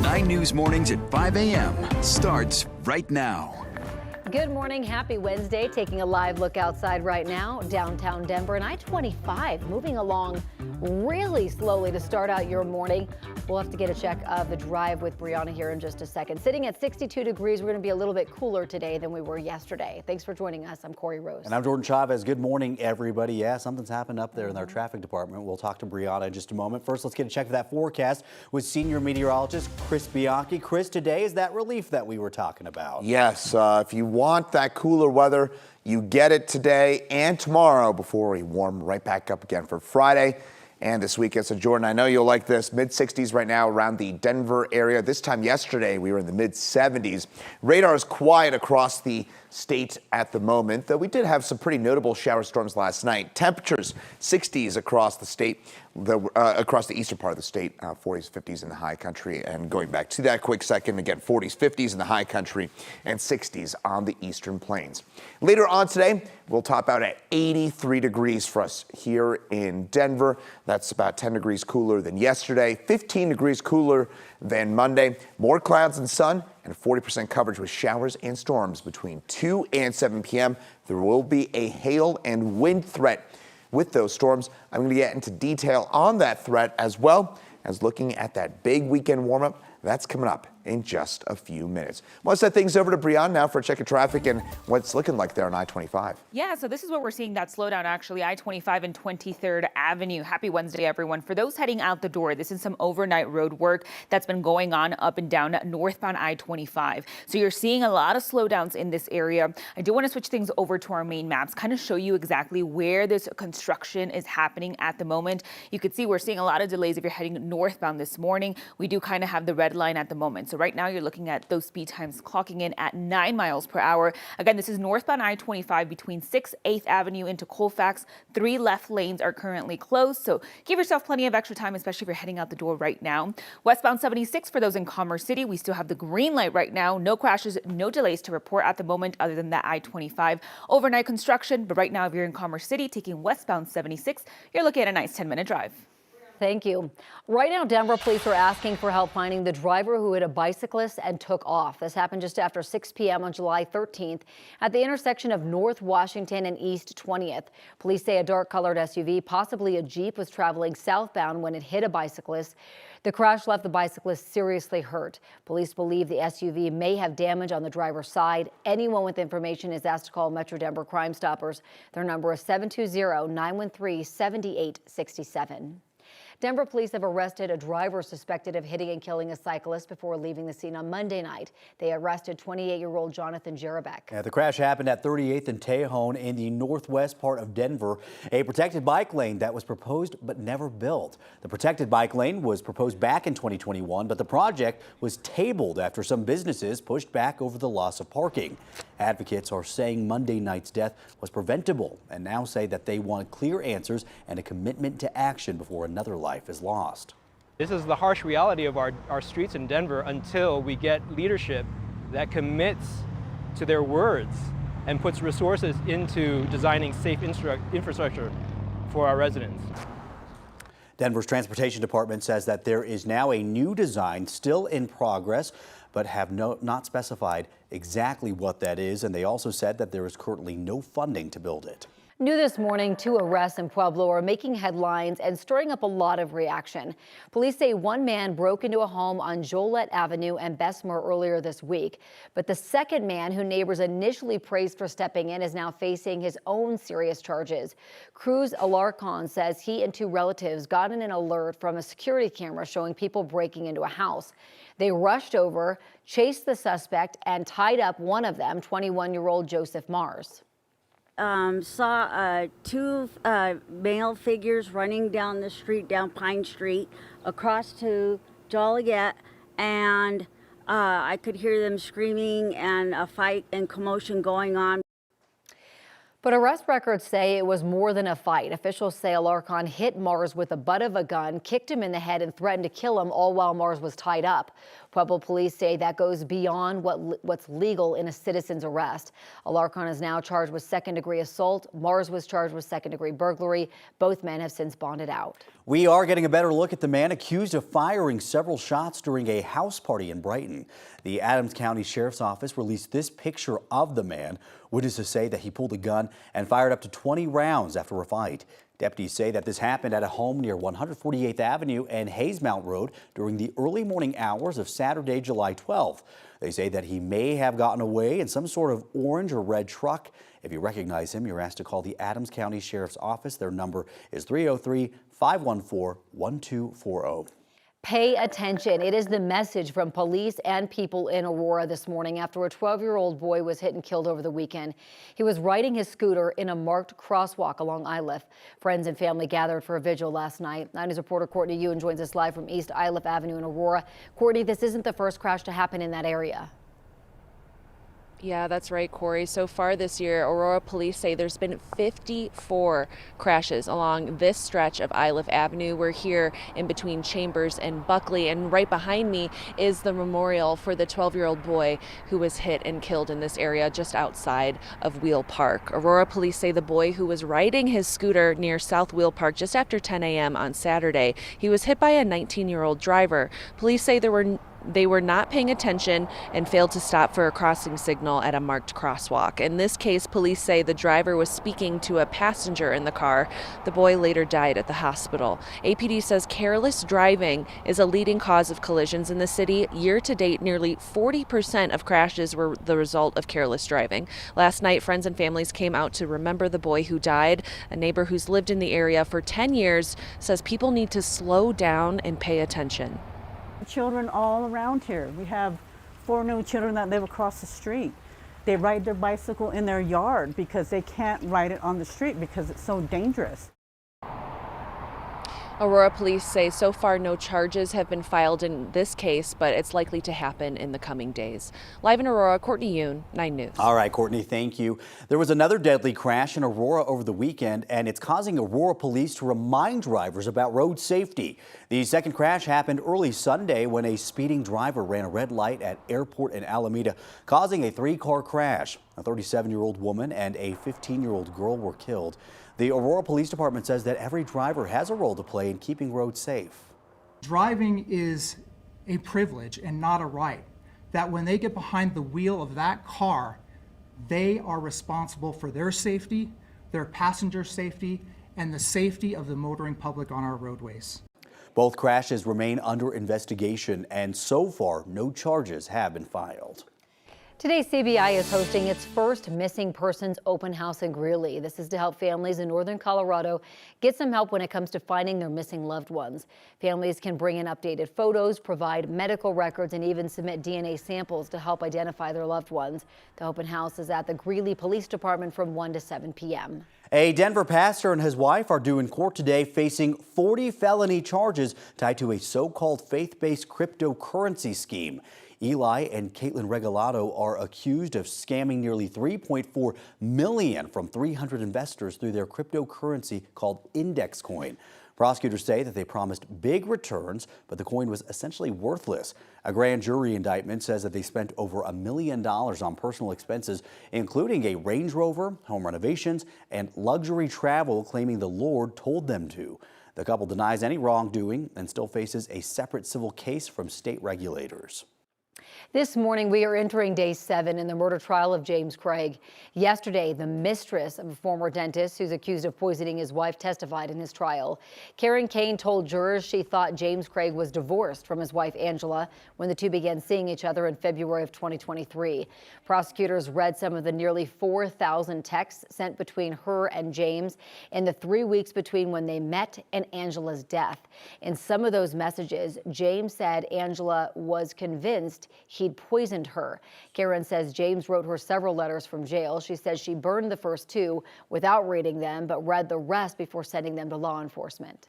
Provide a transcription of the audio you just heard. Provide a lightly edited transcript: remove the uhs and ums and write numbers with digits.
9 News Mornings at 5 a.m. starts right now. Good morning. Happy Wednesday. Taking a live look outside right now. Downtown Denver and I-25 moving along really slowly to start out your morning. We'll have to get a check of the drive with Brianna here in just a second. Sitting at 62 degrees. We're going to be a little bit cooler today than we were yesterday. Thanks for joining us. I'm Corey Rose. And I'm Jordan Chavez. Good morning, everybody. Yeah, something's happened up there in their traffic department. We'll talk to Brianna in just a moment. First, let's get a check of that forecast with senior meteorologist Chris Bianchi. Chris, today is that relief that we were talking about. Yes, if you want that cooler weather, you get it today and tomorrow before we warm right back up again for Friday and this weekend. So Jordan, I know you'll like this. Mid-60s right now around the Denver area. This time yesterday, we were in the mid-70s. Radar is quiet across the state at the moment, though we did have some pretty notable shower storms last night. Temperatures 60s across the state, across the eastern part of the state, 40s, 50s in the high country. And going back to that quick second, again, 40s, 50s in the high country and 60s on the eastern plains. Later on today, we'll top out at 83 degrees for us here in Denver. That's about 10 degrees cooler than yesterday, 15 degrees cooler than Monday. More clouds and sun and 40% coverage with showers and storms between 2 and 7 p.m. There will be a hail and wind threat with those storms. I'm going to get into detail on that threat as well as looking at that big weekend warm-up. That's coming up in just a few minutes. Well, let's set things over to Brianna now for a check of traffic and what's looking like there on I-25. Yeah, so this is what we're seeing, that slowdown actually, I-25 and 23rd Avenue. Happy Wednesday, everyone. For those heading out the door, this is some overnight road work that's been going on up and down northbound I-25. So you're seeing a lot of slowdowns in this area. I do want to switch things over to our main maps, kind of show you exactly where this construction is happening at the moment. You can see we're seeing a lot of delays if you're heading northbound this morning. We do kind of have the red line at the moment. So right now you're looking at those speed times clocking in at 9 miles per hour. Again, this is northbound I-25 between 6th, 8th Avenue into Colfax. 3 left lanes are currently closed. So give yourself plenty of extra time, especially if you're heading out the door right now. Westbound 76 for those in Commerce City. We still have the green light right now. No crashes, no delays to report at the moment other than that I-25 overnight construction. But right now, if you're in Commerce City taking westbound 76, you're looking at a nice 10-minute drive. Thank you. Right now, Denver police are asking for help finding the driver who hit a bicyclist and took off. This happened just after 6 p.m. on July 13th at the intersection of North Washington and East 20th. Police say a dark-colored SUV, possibly a Jeep, was traveling southbound when it hit a bicyclist. The crash left the bicyclist seriously hurt. Police believe the SUV may have damage on the driver's side. Anyone with information is asked to call Metro Denver Crime Stoppers. Their number is 720-913-7867. Denver police have arrested a driver suspected of hitting and killing a cyclist before leaving the scene on Monday night. They arrested 28-year-old Jonathan Jerebeck. Yeah, the crash happened at 38th and Tejon in the northwest part of Denver, a protected bike lane that was proposed but never built. The protected bike lane was proposed back in 2021, but the project was tabled after some businesses pushed back over the loss of parking. Advocates are saying Monday night's death was preventable and now say that they want clear answers and a commitment to action before another life is lost. This is the harsh reality of our streets in Denver until we get leadership that commits to their words and puts resources into designing safe infrastructure for our residents. Denver's transportation department says that there is now a new design still in progress, but have not specified exactly what that is. And they also said that there is currently no funding to build it. New this morning, 2 arrests in Pueblo are making headlines and stirring up a lot of reaction. Police say one man broke into a home on Joliet Avenue and Bessemer earlier this week. But the second man, who neighbors initially praised for stepping in, is now facing his own serious charges. Cruz Alarcon says he and 2 relatives got an alert from a security camera showing people breaking into a house. They rushed over, chased the suspect, and tied up one of them, 21-year-old Joseph Mars. Saw 2 male figures running down the street, down Pine Street, across to Joliet, and I could hear them screaming and a fight and commotion going on. But arrest records say it was more than a fight. Officials say Alarcon hit Mars with the butt of a gun, kicked him in the head, and threatened to kill him, all while Mars was tied up. Pueblo police say that goes beyond what's legal in a citizen's arrest. Alarcon is now charged with second-degree assault. Mars was charged with second-degree burglary. Both men have since bonded out. We are getting a better look at the man accused of firing several shots during a house party in Brighton. The Adams County Sheriff's Office released this picture of the man. Witnesses say that he pulled a gun and fired up to 20 rounds after a fight. Deputies say that this happened at a home near 148th Avenue and Hayesmount Road during the early morning hours of Saturday, July 12th. They say that he may have gotten away in some sort of orange or red truck. If you recognize him, you're asked to call the Adams County Sheriff's Office. Their number is 303-514-1240. Pay attention. It is the message from police and people in Aurora this morning after a 12-year-old boy was hit and killed over the weekend. He was riding his scooter in a marked crosswalk along Iliff. Friends and family gathered for a vigil last night. 9 News reporter Courtney Yoon joins us live from East Iliff Avenue in Aurora. Courtney, this isn't the first crash to happen in that area. Yeah, that's right, Corey. So far this year, Aurora police say there's been 54 crashes along this stretch of Iliff Avenue. We're here in between Chambers and Buckley, and right behind me is the memorial for the 12-year-old boy who was hit and killed in this area just outside of Wheel Park. Aurora police say the boy who was riding his scooter near South Wheel Park just after 10 a.m. on Saturday, he was hit by a 19-year-old driver. Police say they were not paying attention and failed to stop for a crossing signal at a marked crosswalk. In this case, police say the driver was speaking to a passenger in the car. The boy later died at the hospital. APD says careless driving is a leading cause of collisions in the city. Year to date, nearly 40% of crashes were the result of careless driving. Last night, friends and families came out to remember the boy who died. A neighbor who's lived in the area for 10 years says people need to slow down and pay attention. Children all around here. We have 4 new children that live across the street. They ride their bicycle in their yard because they can't ride it on the street because it's so dangerous. Aurora police say so far no charges have been filed in this case, but it's likely to happen in the coming days. Live in Aurora, Courtney Yoon, 9 News. All right, Courtney, thank you. There was another deadly crash in Aurora over the weekend, and it's causing Aurora police to remind drivers about road safety. The second crash happened early Sunday when a speeding driver ran a red light at Airport in Alameda, causing a 3-car crash. A 37-year-old woman and a 15-year-old girl were killed. The Aurora Police Department says that every driver has a role to play in keeping roads safe. Driving is a privilege and not a right. That when they get behind the wheel of that car, they are responsible for their safety, their passenger safety, and the safety of the motoring public on our roadways. Both crashes remain under investigation, and so far, no charges have been filed. Today, CBI is hosting its first missing persons open house in Greeley. This is to help families in northern Colorado get some help when it comes to finding their missing loved ones. Families can bring in updated photos, provide medical records, and even submit DNA samples to help identify their loved ones. The open house is at the Greeley Police Department from 1 to 7 p.m. A Denver pastor and his wife are due in court today facing 40 felony charges tied to a so-called faith-based cryptocurrency scheme. Eli and Caitlin Regalado are accused of scamming nearly $3.4 million from 300 investors through their cryptocurrency called Index Coin. Prosecutors say that they promised big returns, but the coin was essentially worthless. A grand jury indictment says that they spent over $1 million on personal expenses, including a Range Rover, home renovations, and luxury travel, claiming the Lord told them to. The couple denies any wrongdoing and still faces a separate civil case from state regulators. This morning, we are entering day 7 in the murder trial of James Craig. Yesterday, the mistress of a former dentist who's accused of poisoning his wife testified in his trial. Karen Kane told jurors she thought James Craig was divorced from his wife Angela when the two began seeing each other in February of 2023. Prosecutors read some of the nearly 4,000 texts sent between her and James in the 3 weeks between when they met and Angela's death. In some of those messages, James said Angela was convinced he'd poisoned her. Karen says James wrote her several letters from jail. She says she burned the first 2 without reading them, but read the rest before sending them to law enforcement.